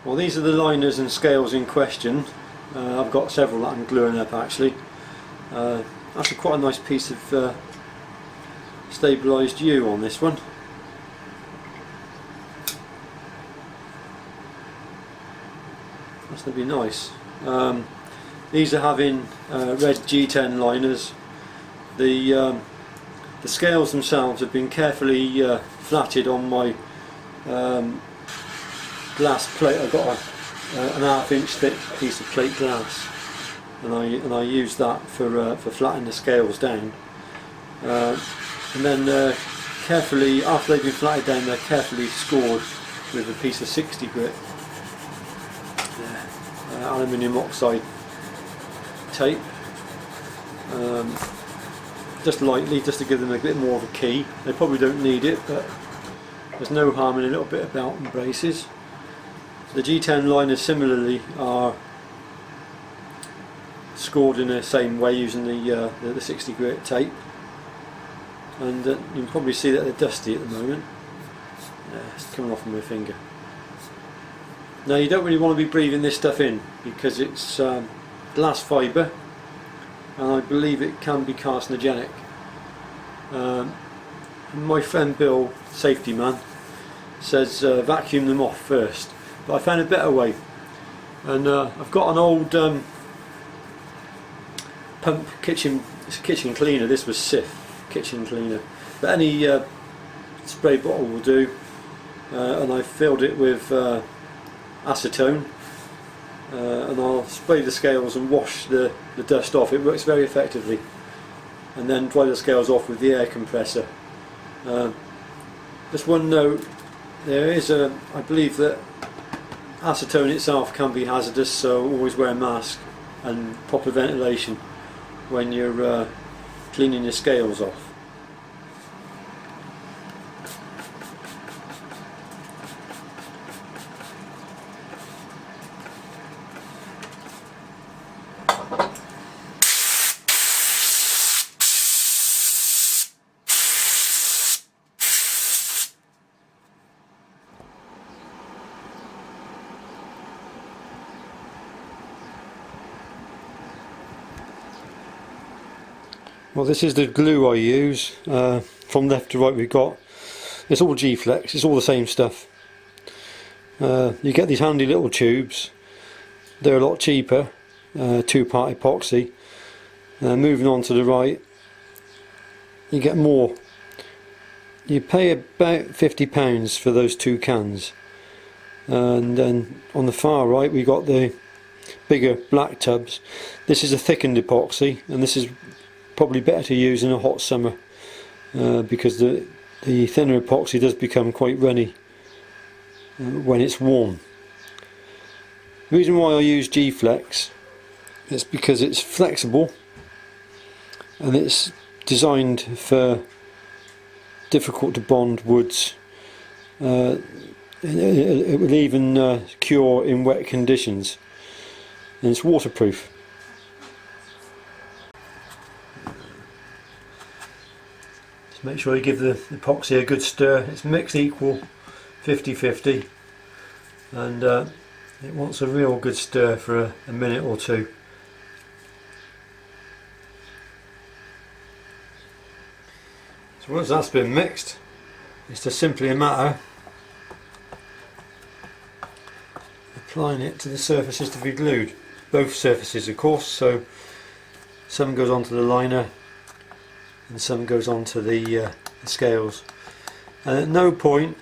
Well, these are the liners and scales in question. I've got several that I'm gluing up actually. That's quite a nice piece of stabilised U on this one. That's going to be nice. These are having red G10 liners. The scales themselves have been carefully flatted on my glass plate. I've got an ½ inch thick piece of plate glass, and I use that for flattening the scales down. And then carefully, after they've been flattened down, they're carefully scored with a piece of 60 grit aluminium oxide tape, just lightly, just to give them a bit more of a key. They probably don't need it, but there's no harm in a little bit of belt and braces. The G10 liners similarly are scored in the same way using the 60 grit tape, and you can probably see that they're dusty at the moment. Yeah, it's coming off my finger. Now, you don't really want to be breathing this stuff in because it's glass fibre, and I believe it can be carcinogenic. My friend Bill, safety man, says vacuum them off first, but I found a better way, and I've got an old pump kitchen cleaner. This was Sif kitchen cleaner, but any spray bottle will do, and I filled it with acetone, and I'll spray the scales and wash the dust off. It works very effectively, and then dry the scales off with the air compressor. Just one note, there is I believe that acetone itself can be hazardous, so always wear a mask and proper ventilation when you're cleaning your scales off. Well, this is the glue I use. From left to right we've got, it's all G-Flex, it's all the same stuff. You get these handy little tubes, they're a lot cheaper, 2-part epoxy. Moving on to the right, you get more. You pay about £50 for those 2 cans. And then on the far right we got the bigger black tubs. This is a thickened epoxy, and this is probably better to use in a hot summer because the thinner epoxy does become quite runny when it's warm. The reason why I use G-Flex is because it's flexible and it's designed for difficult to bond woods. It will even cure in wet conditions, and it's waterproof. Make sure you give the epoxy a good stir. It's mixed equal 50-50, and it wants a real good stir for a minute or two. So once that's been mixed, it's just simply a matter of applying it to the surfaces to be glued. Both surfaces, of course, so some goes onto the liner and some goes onto the scales, and at no point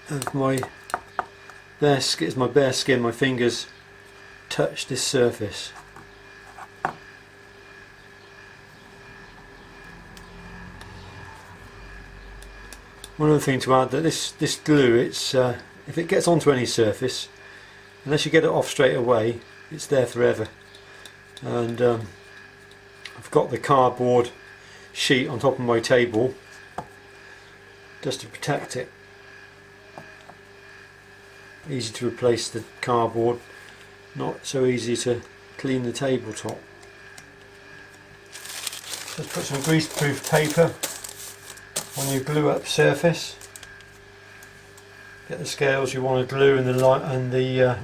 of my bare skin, my fingers touch this surface. One other thing to add, that this glue, it's if it gets onto any surface, unless you get it off straight away, it's there forever. And I've got the cardboard sheet on top of my table just to protect it. Easy to replace the cardboard, not so easy to clean the tabletop. Just put some greaseproof paper on your glue up surface. Get the scales you want to glue and the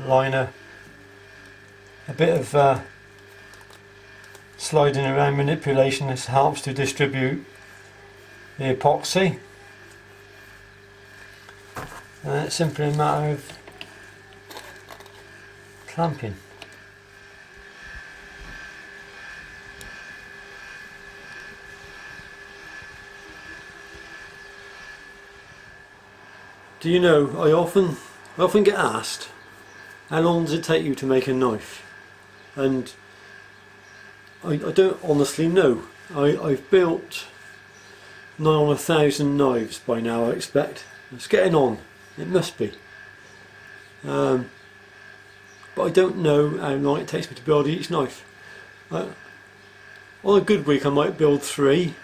liner. A bit of sliding around manipulation. This helps to distribute the epoxy. And it's simply a matter of clamping. Do you know, I often get asked, how long does it take you to make a knife? And I don't honestly know. I've built nigh on 1,000 knives by now, I expect. It's getting on, it must be. But I don't know how long it takes me to build each knife. On a good week I might build 3.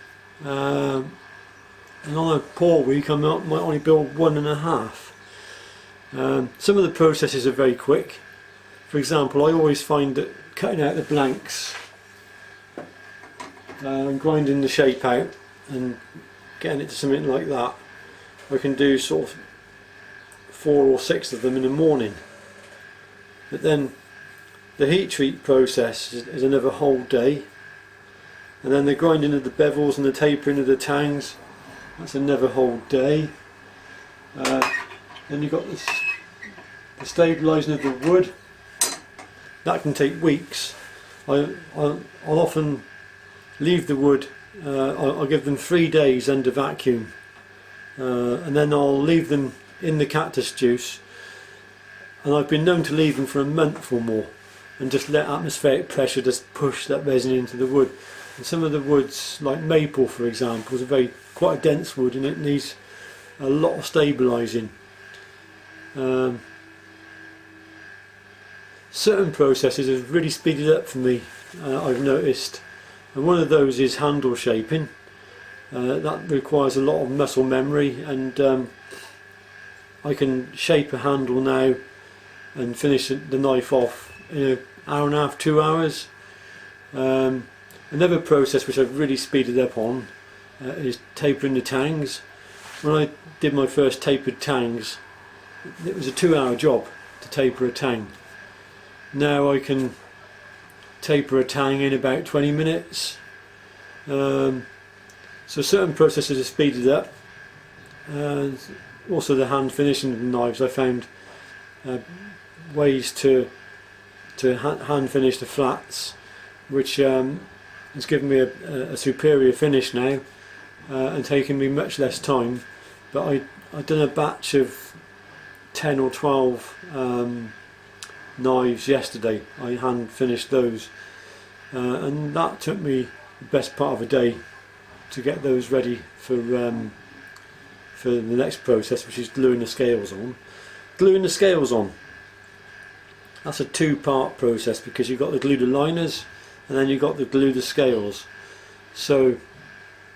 And on a poor week I might only build 1.5. Some of the processes are very quick. For example, I always find that cutting out the blanks and grinding the shape out and getting it to something like that, I can do sort of 4 or 6 of them in the morning. But then the heat treat process is another whole day, and then the grinding of the bevels and the tapering of the tangs, that's another whole day. Then you've got the stabilising of the wood. That can take weeks. I'll often leave the wood, I'll give them 3 days under vacuum, and then I'll leave them in the cactus juice, and I've been known to leave them for a month or more and just let atmospheric pressure just push that resin into the wood. And some of the woods, like maple for example, is quite a dense wood and it needs a lot of stabilising. Certain processes have really speeded up for me, I've noticed, and one of those is handle shaping. That requires a lot of muscle memory, and I can shape a handle now and finish the knife off in an hour and a half, 2 hours. Another process which I've really speeded up on is tapering the tangs. When I did my first tapered tangs, it was a 2-hour job to taper a tang. Now I can taper a tang in about 20 minutes. So certain processes are speeded up. Also the hand finishing of the knives, I found ways to hand finish the flats, which has given me a superior finish now, and taken me much less time. But I'd done a batch of 10 or 12 knives yesterday. I hand finished those, and that took me the best part of a day to get those ready for the next process, which is gluing the scales on. Gluing the scales on, that's a 2-part process, because you've got to glue the liners and then you've got to glue the scales. So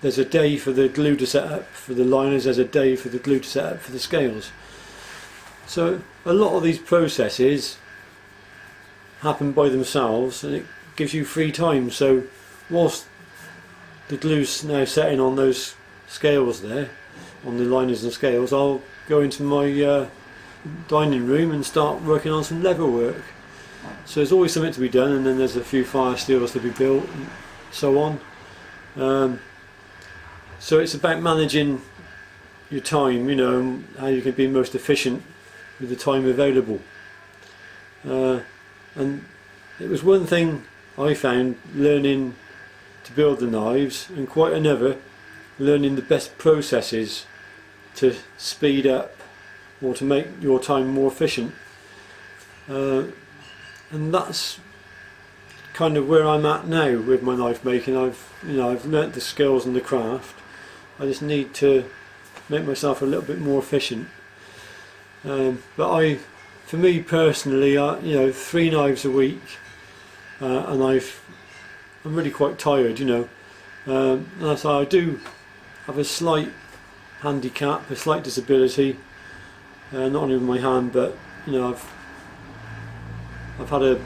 there's a day for the glue to set up for the liners, there's a day for the glue to set up for the scales. So a lot of these processes happen by themselves and it gives you free time. So whilst the glue's now setting on those scales there, on the liners and scales, I'll go into my dining room and start working on some leather work. So there's always something to be done, and then there's a few fire steels to be built and so on. So it's about managing your time, you know, and how you can be most efficient with the time available. And it was one thing I found learning to build the knives, and quite another learning the best processes to speed up or to make your time more efficient. And that's kind of where I'm at now with my knife making. I've learnt the skills and the craft. I just need to make myself a little bit more efficient. But for me personally, 3 knives a week, and I'm really quite tired, and so I do have a slight handicap, a slight disability, not only with my hand, but I've had a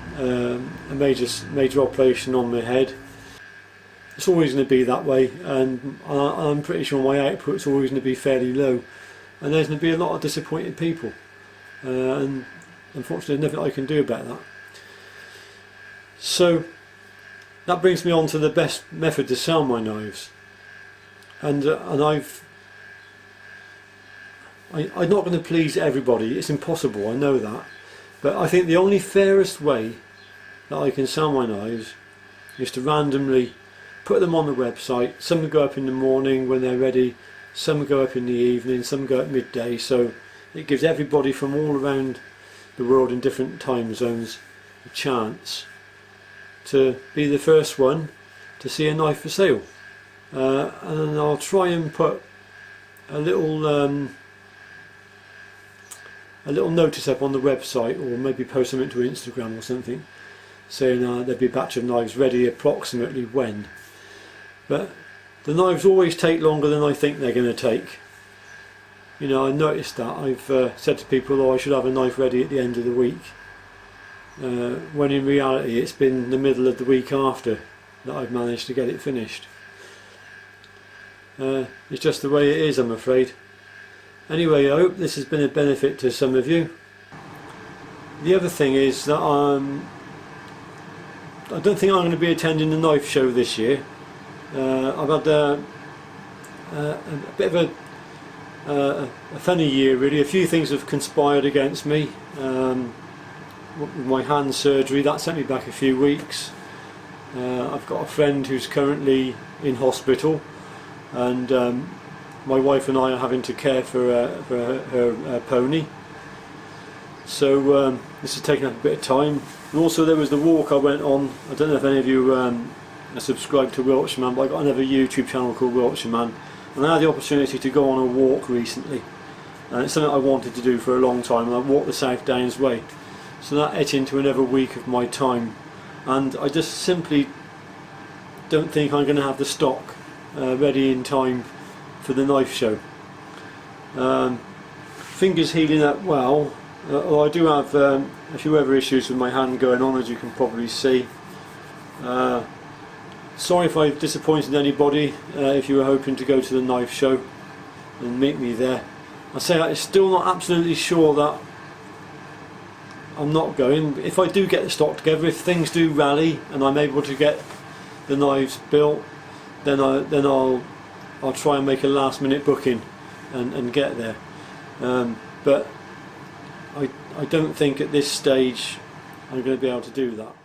major operation on my head. It's always going to be that way, and I'm pretty sure my output's always going to be fairly low. and there's going to be a lot of disappointed people, and unfortunately there's nothing I can do about that. So that brings me on to the best method to sell my knives, and I'm not going to please everybody. It's impossible, I know that, but I think the only fairest way that I can sell my knives is to randomly put them on the website. Some go up in the morning when they're ready, some go up in the evening, some go at midday, so it gives everybody from all around the world in different time zones a chance to be the first one to see a knife for sale. And I'll try and put a little notice up on the website, or maybe post something to Instagram or something, saying there'll be a batch of knives ready approximately when. But the knives always take longer than I think they're going to take. You know, I noticed that. I've said to people, oh, I should have a knife ready at the end of the week, when in reality it's been the middle of the week after that I've managed to get it finished. It's just the way it is, I'm afraid. Anyway, I hope this has been a benefit to some of you. The other thing is that I don't think I'm going to be attending the knife show this year. I've had a bit of a funny year really. A few things have conspired against me. With my hand surgery, that sent me back a few weeks. I've got a friend who's currently in hospital, and my wife and I are having to care for her pony. So this has taken up a bit of time. And also there was the walk I went on. I don't know if any of you are subscribed to Wiltshireman, but I got another YouTube channel called Wiltshireman, and I had the opportunity to go on a walk recently, and it's something I wanted to do for a long time, and I walked the South Downs Way. So that ate into another week of my time, and I just simply don't think I'm going to have the stock ready in time for the knife show. Fingers healing up well, although I do have a few other issues with my hand going on, as you can probably see. Sorry if I've disappointed anybody, if you were hoping to go to the knife show and meet me there. I say I'm still not absolutely sure that I'm not going. If I do get the stock together, if things do rally and I'm able to get the knives built, then I'll try and make a last minute booking and get there. But I don't think at this stage I'm going to be able to do that.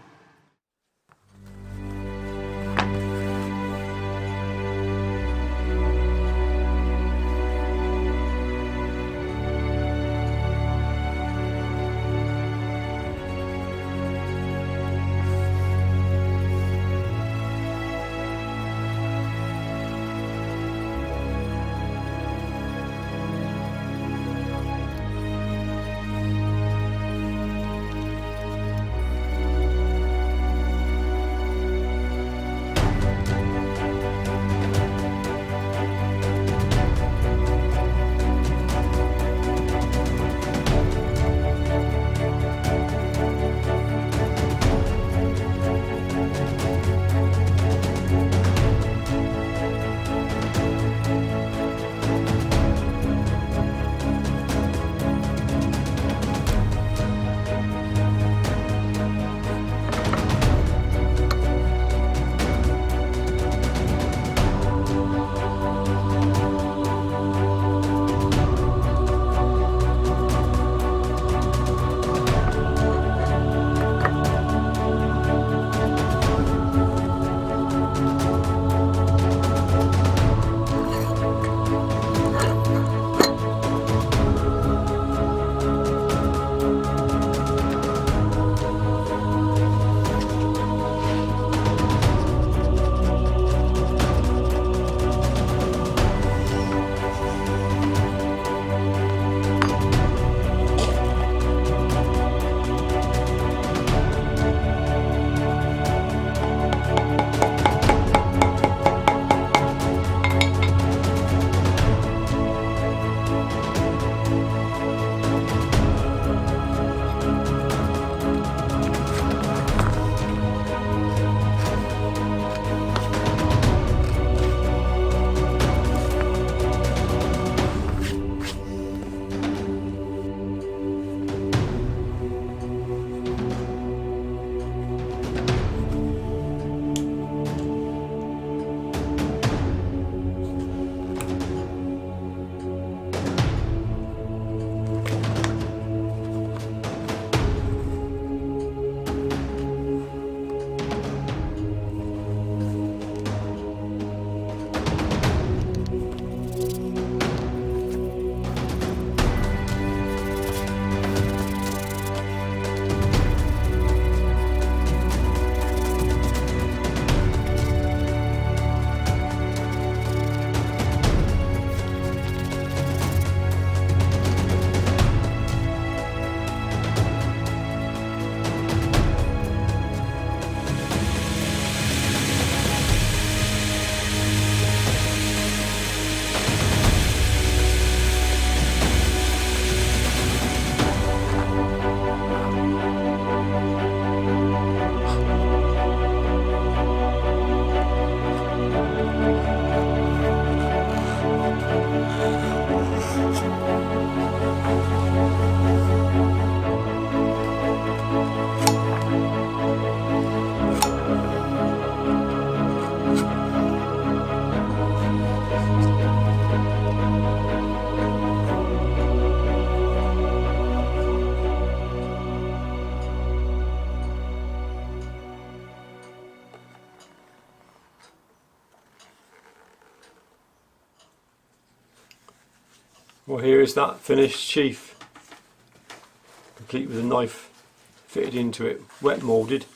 Well, here is that finished sheath, complete with a knife fitted into it, wet moulded.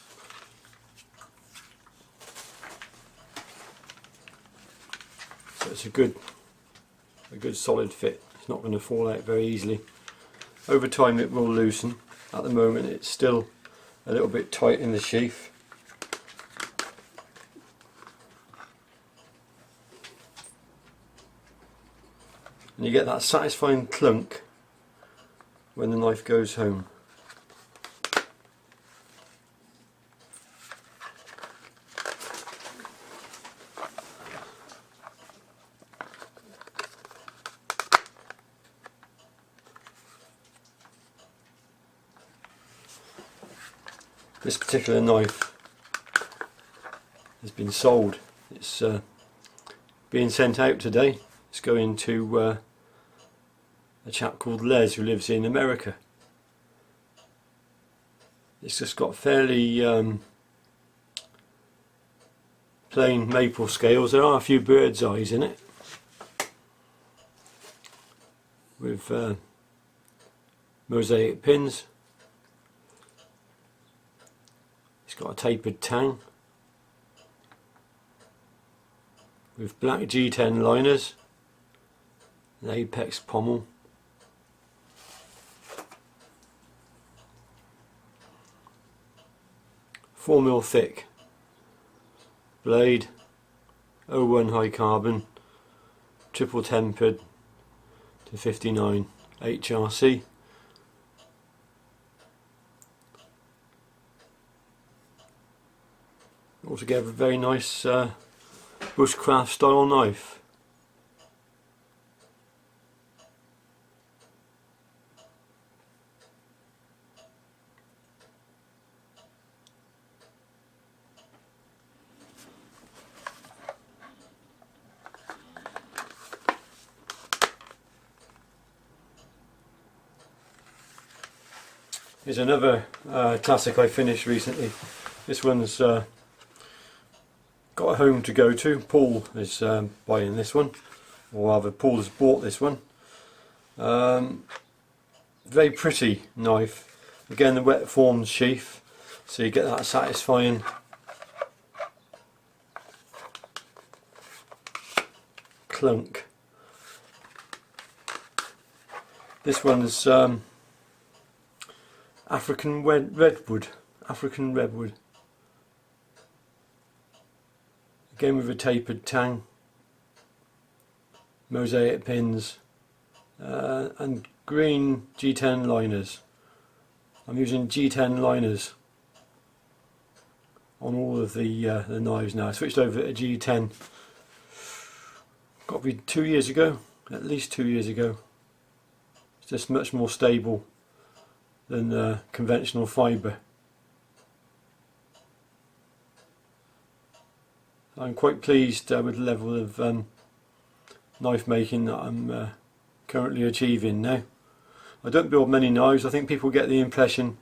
So it's a good solid fit. It's not going to fall out very easily. Over time it will loosen. At the moment it's still a little bit tight in the sheath. And you get that satisfying clunk when the knife goes home. This particular knife has been sold. It's being sent out today. It's going to a chap called Les who lives in America. It's just got fairly plain maple scales. There are a few bird's eyes in it with mosaic pins. It's got a tapered tang with black G10 liners, an apex pommel. .4mm thick blade, 01 high carbon, triple tempered to 59 HRC. Altogether a very nice bushcraft style knife. Here's another classic I finished recently. This one's got a home to go to. Paul is buying this one, or rather Paul has bought this one. Very pretty knife. Again, the wet formed sheath, so you get that satisfying clunk. This one's African redwood. Again with a tapered tang, mosaic pins, and green G10 liners. I'm using G10 liners on all of the knives now. I switched over to G10. Got to be 2 years ago, at least 2 years ago. It's just much more stable than conventional fibre. I'm quite pleased with the level of knife making that I'm currently achieving now. I don't build many knives. I think people get the impression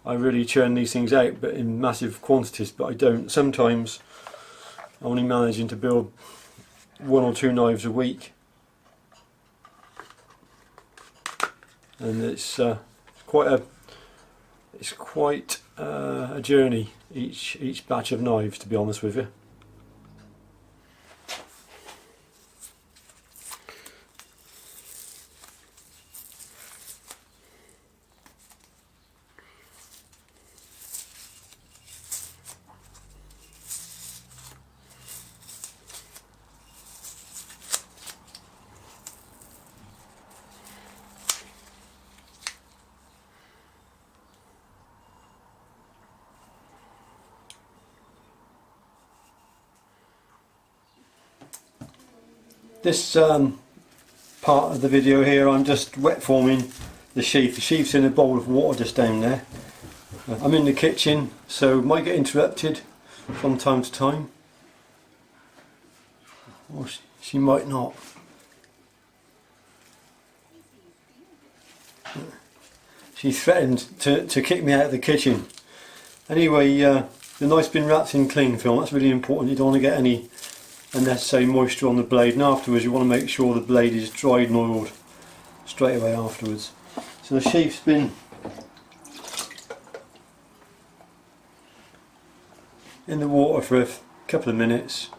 I really churn these things out, but in massive quantities, but I don't. Sometimes I'm only managing to build 1 or 2 knives a week, and it's quite a journey each batch of knives, to be honest with you. This part of the video here, I'm just wet forming the sheath. The sheath's in a bowl of water just down there. I'm in the kitchen, so might get interrupted from time to time, or she might not. She threatened to kick me out of the kitchen. Anyway, the knife's been wrapped in cling film. That's really important. You don't want to get any unnecessary moisture on the blade, and afterwards you want to make sure the blade is dried and oiled straight away afterwards. So the sheath's been in the water for a couple of minutes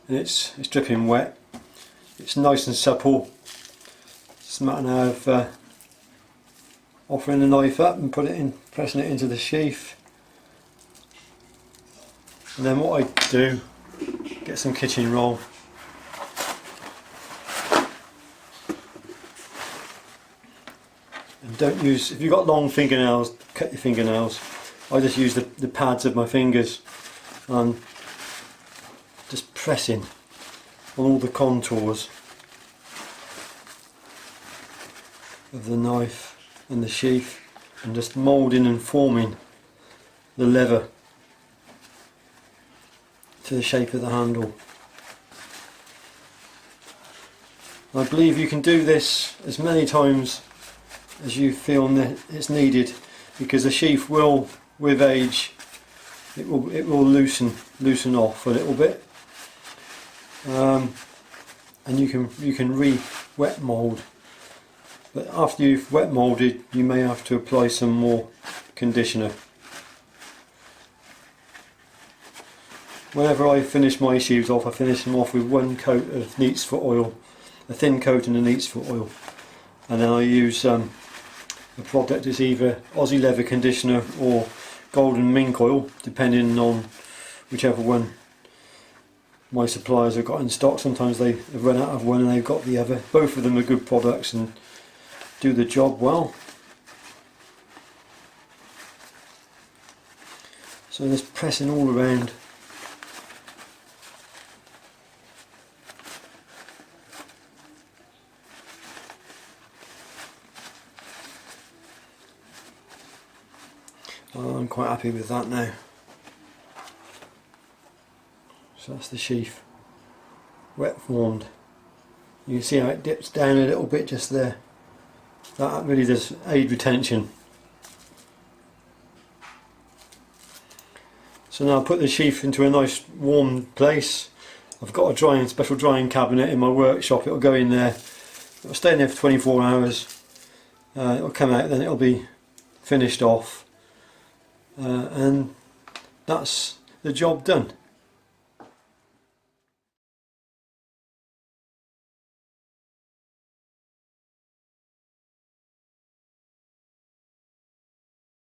and it's dripping wet. It's nice and supple. It's a matter now of offering the knife up and pressing it into the sheath. And then what I do, get some kitchen roll. And don't use, if you've got long fingernails, cut your fingernails. I just use the pads of my fingers and just pressing on all the contours of the knife and the sheath, and just moulding and forming the lever to the shape of the handle. I believe you can do this as many times as you feel it's needed, because the sheath will, with age, it will loosen off a little bit, and you can re-wet mould. But after you've wet moulded, you may have to apply some more conditioner. Whenever I finish my sheaths off, I finish them off with one coat of neat's foot oil, a thin coating of neat's foot oil, and then I use a product that's either Aussie leather conditioner or golden mink oil, depending on whichever one my suppliers have got in stock. Sometimes they have run out of one and they've got the other. Both of them are good products and do the job well. So just pressing all around. Oh, I'm quite happy with that now. So that's the sheath, wet formed. You can see how it dips down a little bit just there. That really does aid retention. So now I put the sheath into a nice warm place. I've got a special drying cabinet in my workshop. It'll go in there. It'll stay in there for 24 hours. It'll come out, then it'll be finished off. And that's the job done.